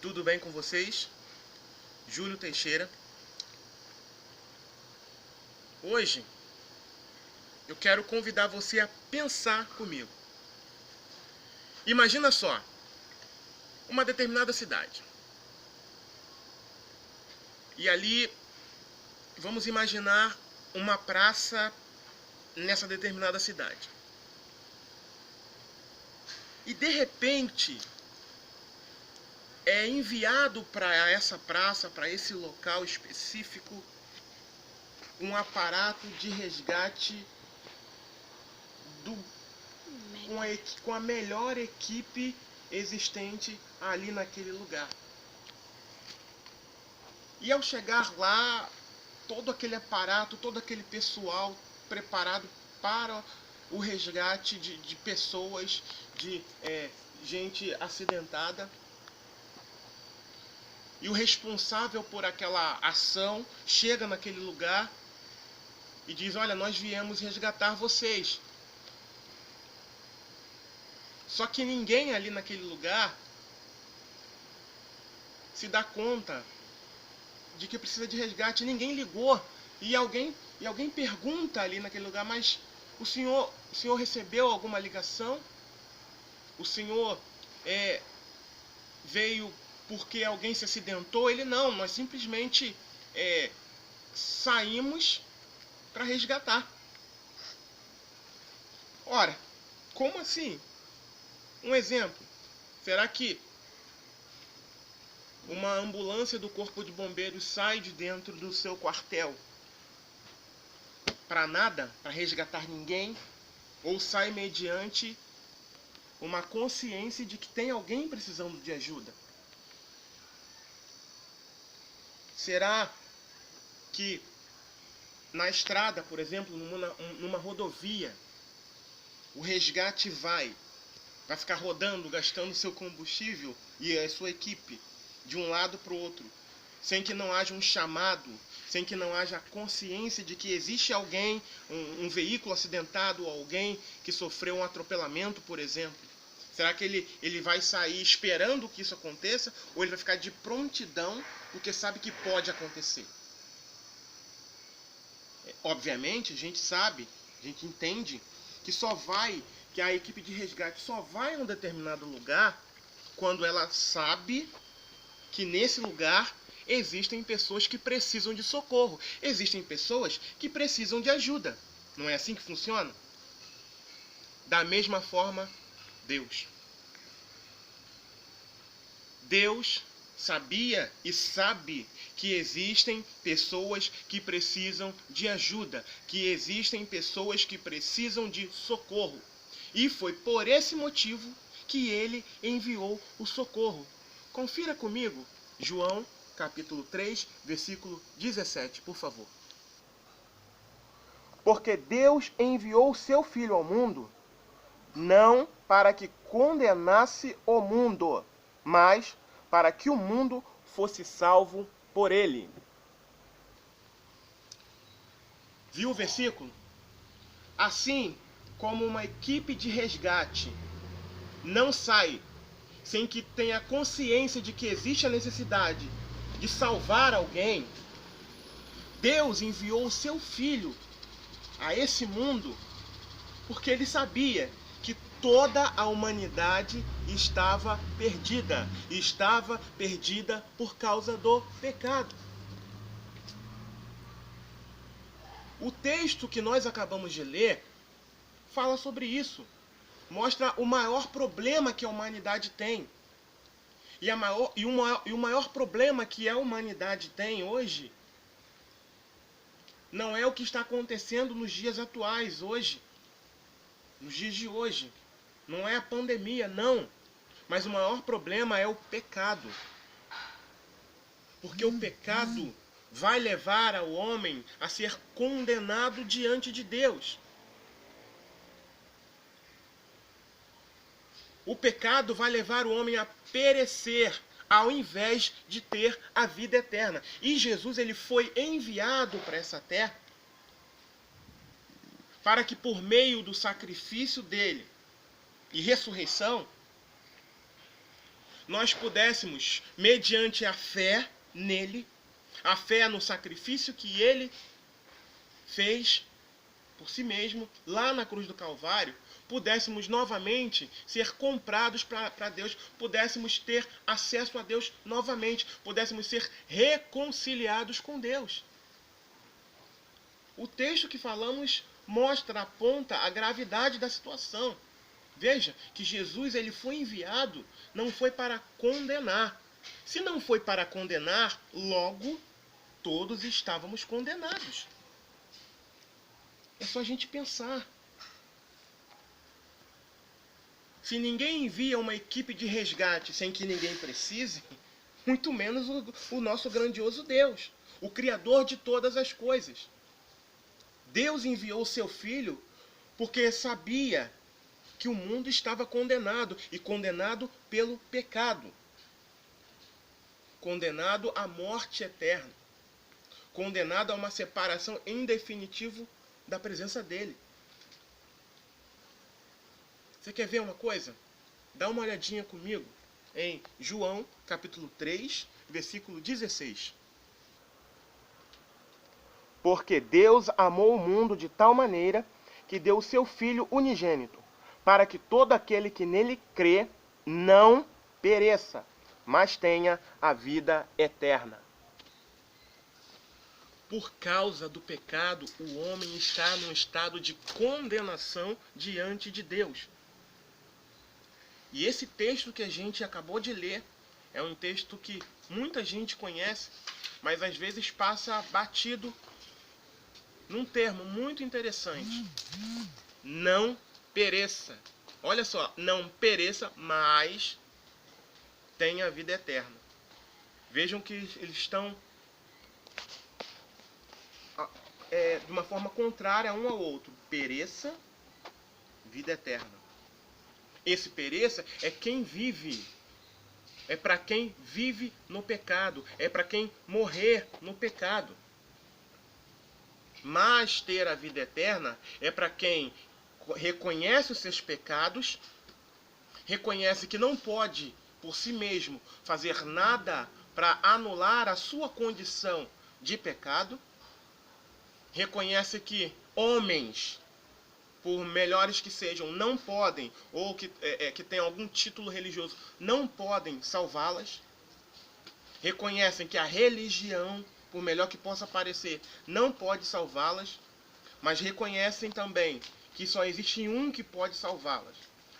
Tudo bem com vocês? Júlio Teixeira. Hoje eu quero convidar você a pensar comigo. Imagina só, uma determinada cidade. E ali, vamos imaginar uma praça nessa determinada cidade. E de repente é enviado para essa praça, para esse local específico, um aparato de resgate com a melhor equipe existente ali naquele lugar. E ao chegar lá, todo aquele aparato, todo aquele pessoal preparado para o resgate de pessoas, de gente acidentada. E o responsável por aquela ação chega naquele lugar e diz: olha, nós viemos resgatar vocês. Só que ninguém ali naquele lugar se dá conta de que precisa de resgate. Ninguém ligou. E alguém pergunta ali naquele lugar: mas o senhor recebeu alguma ligação? O senhor veio porque alguém se acidentou? Ele: não, nós simplesmente saímos para resgatar. Ora, como assim? Um exemplo: será que uma ambulância do Corpo de Bombeiros sai de dentro do seu quartel para nada, para resgatar ninguém? Ou sai mediante uma consciência de que tem alguém precisando de ajuda? Será que na estrada, por exemplo, numa rodovia, o resgate vai ficar rodando, gastando seu combustível e a sua equipe de um lado para o outro, sem que não haja um chamado, sem que não haja consciência de que existe alguém, um veículo acidentado, ou alguém que sofreu um atropelamento, por exemplo? Será que ele vai sair esperando que isso aconteça, ou ele vai ficar de prontidão porque sabe que pode acontecer? Obviamente, a gente sabe, a gente entende que a equipe de resgate só vai a um determinado lugar quando ela sabe que nesse lugar existem pessoas que precisam de socorro, existem pessoas que precisam de ajuda. Não é assim que funciona? Da mesma forma, Deus sabia e sabe que existem pessoas que precisam de ajuda, que existem pessoas que precisam de socorro. E foi por esse motivo que ele enviou o socorro. Confira comigo João, capítulo 3, versículo 17, por favor. Porque Deus enviou o seu Filho ao mundo, não para que condenasse o mundo, mas para que o mundo fosse salvo por ele. Viu o versículo? Assim como uma equipe de resgate não sai sem que tenha consciência de que existe a necessidade de salvar alguém, Deus enviou o seu Filho a esse mundo porque ele sabia que toda a humanidade estava perdida por causa do pecado. O texto que nós acabamos de ler fala sobre isso. Mostra o maior problema que a humanidade tem. E o maior problema que a humanidade tem hoje não é o que está acontecendo nos dias atuais, hoje. Nos dias de hoje. Não é a pandemia, não. Mas o maior problema é o pecado. Porque o pecado vai levar ao homem a ser condenado diante de Deus. O pecado vai levar o homem a perecer, ao invés de ter a vida eterna. E Jesus, ele foi enviado para essa terra para que por meio do sacrifício dele e ressurreição, nós pudéssemos, mediante a fé nele, a fé no sacrifício que ele fez por si mesmo, lá na cruz do Calvário, pudéssemos novamente ser comprados para Deus, pudéssemos ter acesso a Deus novamente, pudéssemos ser reconciliados com Deus. O texto que falamos mostra, aponta a gravidade da situação. Veja que Jesus ele foi enviado, não foi para condenar. Se não foi para condenar, logo todos estávamos condenados. É só a gente pensar. Se ninguém envia uma equipe de resgate sem que ninguém precise, muito menos o nosso grandioso Deus, o Criador de todas as coisas. Deus enviou o seu Filho porque sabia que o mundo estava condenado, e condenado pelo pecado. Condenado à morte eterna. Condenado a uma separação em definitivo da presença dele. Você quer ver uma coisa? Dá uma olhadinha comigo em João, capítulo 3, versículo 16. Porque Deus amou o mundo de tal maneira que deu o seu Filho unigênito, para que todo aquele que nele crê não pereça, mas tenha a vida eterna. Por causa do pecado, o homem está num estado de condenação diante de Deus. E esse texto que a gente acabou de ler é um texto que muita gente conhece, mas às vezes passa batido num termo muito interessante. Não pereça. Olha só, não pereça, mas tenha a vida eterna. Vejam que eles estão de uma forma contrária um ao outro. Pereça, vida eterna. Esse pereça é quem vive. É para quem vive no pecado. É para quem morrer no pecado. Mas ter a vida eterna é para quem reconhece os seus pecados, reconhece que não pode, por si mesmo, fazer nada para anular a sua condição de pecado, reconhece que homens, por melhores que sejam, não podem, ou que tenham algum título religioso, não podem salvá-las, reconhecem que a religião, por melhor que possa parecer, não pode salvá-las, mas reconhecem também que só existe um que pode salvá-las: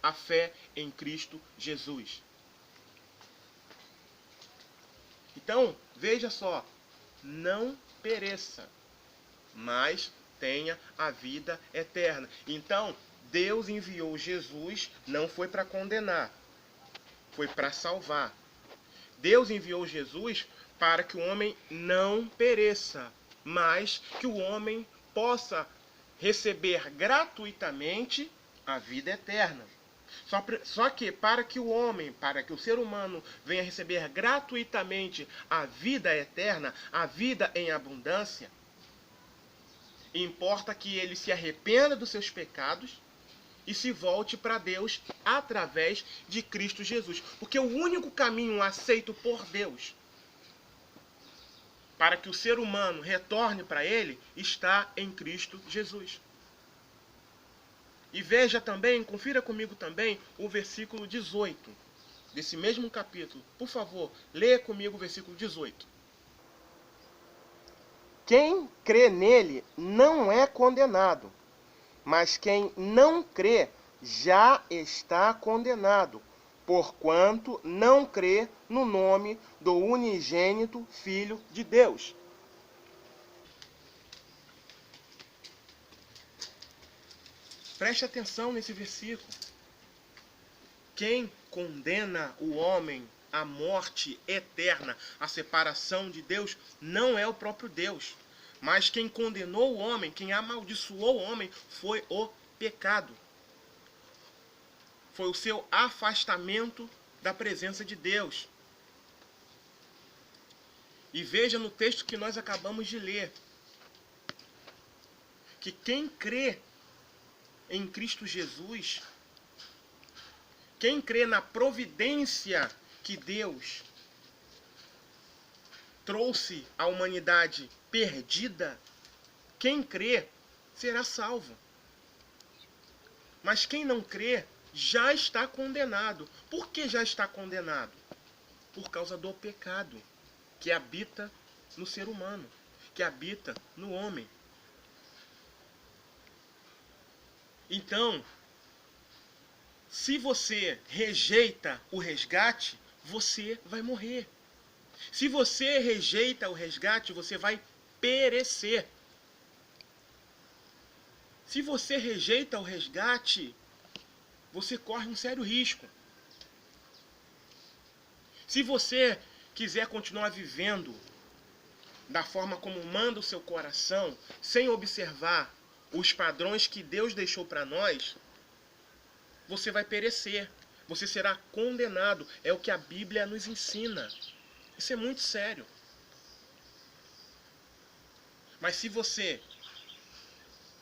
a fé em Cristo Jesus. Então, veja só, não pereça, mas tenha a vida eterna. Então, Deus enviou Jesus, não foi para condenar, foi para salvar. Deus enviou Jesus para que o homem não pereça, mas que o homem possa receber gratuitamente a vida eterna. Só que para que o homem, para que o ser humano venha receber gratuitamente a vida eterna, a vida em abundância, importa que ele se arrependa dos seus pecados e se volte para Deus através de Cristo Jesus. Porque o único caminho aceito por Deus para que o ser humano retorne para ele está em Cristo Jesus. E veja também, confira comigo também o versículo 18 desse mesmo capítulo. Por favor, leia comigo o versículo 18. Quem crê nele não é condenado, mas quem não crê já está condenado, porquanto não crê no nome do unigênito Filho de Deus. Preste atenção nesse versículo. Quem condena o homem à morte eterna, à separação de Deus, não é o próprio Deus. Mas quem condenou o homem, quem amaldiçoou o homem, foi o pecado. Foi o seu afastamento da presença de Deus. E veja no texto que nós acabamos de ler, que quem crê em Cristo Jesus, quem crê na providência que Deus trouxe a humanidade perdida, quem crê será salvo. Mas quem não crê já está condenado. Por que já está condenado? Por causa do pecado que habita no ser humano, que habita no homem. Então, se você rejeita o resgate, você vai morrer. Se você rejeita o resgate, você vai perecer. Se você rejeita o resgate, você corre um sério risco. Se você quiser continuar vivendo da forma como manda o seu coração, sem observar os padrões que Deus deixou para nós, você vai perecer. Você será condenado. É o que a Bíblia nos ensina. Isso é muito sério. Mas se você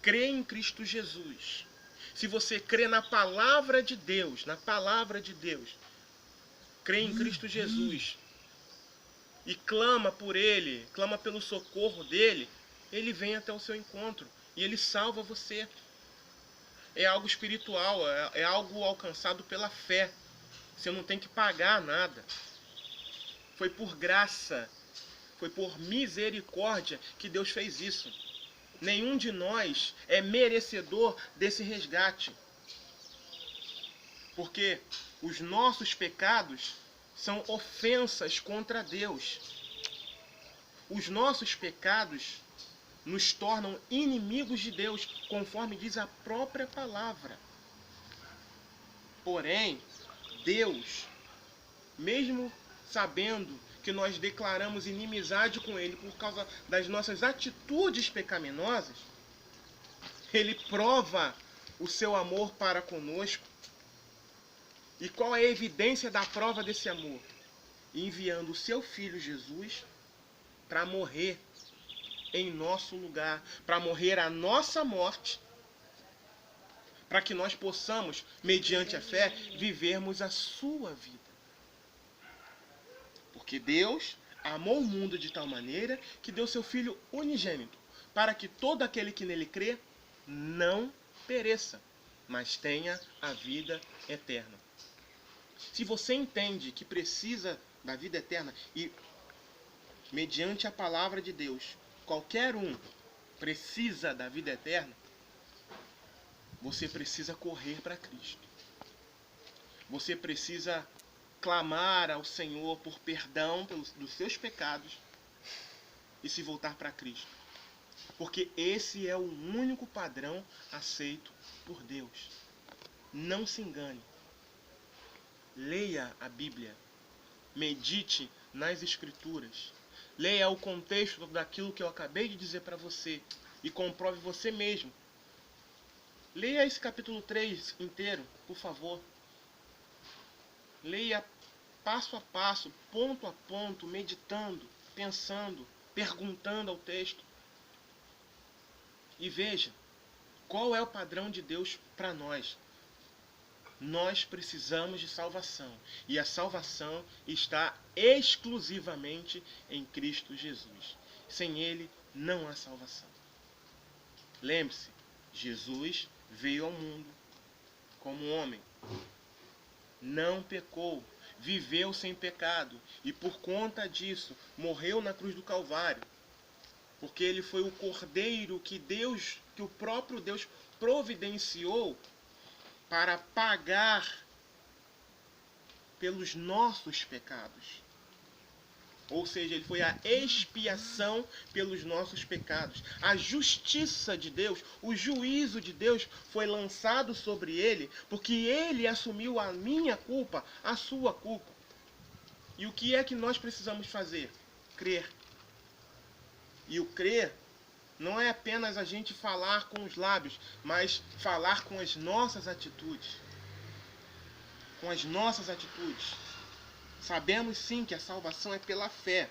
crê em Cristo Jesus, se você crê na palavra de Deus, crê em Cristo Jesus e clama por Ele, clama pelo socorro dEle, Ele vem até o seu encontro e Ele salva você. É algo espiritual, é algo alcançado pela fé. Você não tem que pagar nada. Foi por graça, foi por misericórdia que Deus fez isso. Nenhum de nós é merecedor desse resgate. Porque os nossos pecados são ofensas contra Deus. Os nossos pecados nos tornam inimigos de Deus, conforme diz a própria palavra. Porém, Deus, mesmo sabendo que nós declaramos inimizade com Ele por causa das nossas atitudes pecaminosas, Ele prova o seu amor para conosco. E qual é a evidência da prova desse amor? Enviando o seu Filho Jesus para morrer em nosso lugar, para morrer a nossa morte, para que nós possamos, mediante a fé, vivermos a sua vida. Porque Deus amou o mundo de tal maneira que deu seu Filho unigênito, para que todo aquele que nele crê não pereça, mas tenha a vida eterna. Se você entende que precisa da vida eterna e, mediante a palavra de Deus, qualquer um precisa da vida eterna, você precisa correr para Cristo. Você precisa clamar ao Senhor por perdão dos seus pecados e se voltar para Cristo. Porque esse é o único padrão aceito por Deus. Não se engane. Leia a Bíblia. Medite nas Escrituras. Leia o contexto daquilo que eu acabei de dizer para você e comprove você mesmo. Leia esse capítulo 3 inteiro, por favor. Leia passo a passo, ponto a ponto, meditando, pensando, perguntando ao texto. E veja qual é o padrão de Deus para nós. Nós precisamos de salvação. E a salvação está exclusivamente em Cristo Jesus. Sem Ele não há salvação. Lembre-se, Jesus veio ao mundo como homem. Não pecou, viveu sem pecado. E por conta disso, morreu na cruz do Calvário. Porque Ele foi o Cordeiro que o próprio Deus providenciou para pagar pelos nossos pecados. Ou seja, Ele foi a expiação pelos nossos pecados. A justiça de Deus, o juízo de Deus foi lançado sobre Ele, porque Ele assumiu a minha culpa, a sua culpa. E o que é que nós precisamos fazer? Crer. E o crer não é apenas a gente falar com os lábios, mas falar com as nossas atitudes. Com as nossas atitudes. Sabemos sim que a salvação é pela fé,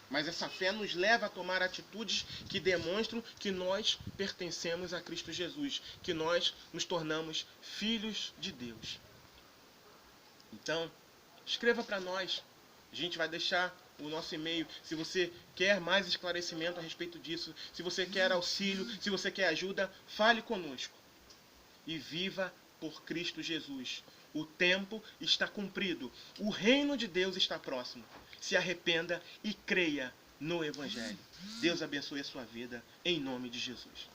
mas essa fé nos leva a tomar atitudes que demonstram que nós pertencemos a Cristo Jesus, que nós nos tornamos filhos de Deus. Então, escreva para nós. A gente vai deixar o nosso e-mail. Se você quer mais esclarecimento a respeito disso, se você quer auxílio, se você quer ajuda, fale conosco. E viva por Cristo Jesus. O tempo está cumprido. O reino de Deus está próximo. Se arrependa e creia no Evangelho. Deus abençoe a sua vida, em nome de Jesus.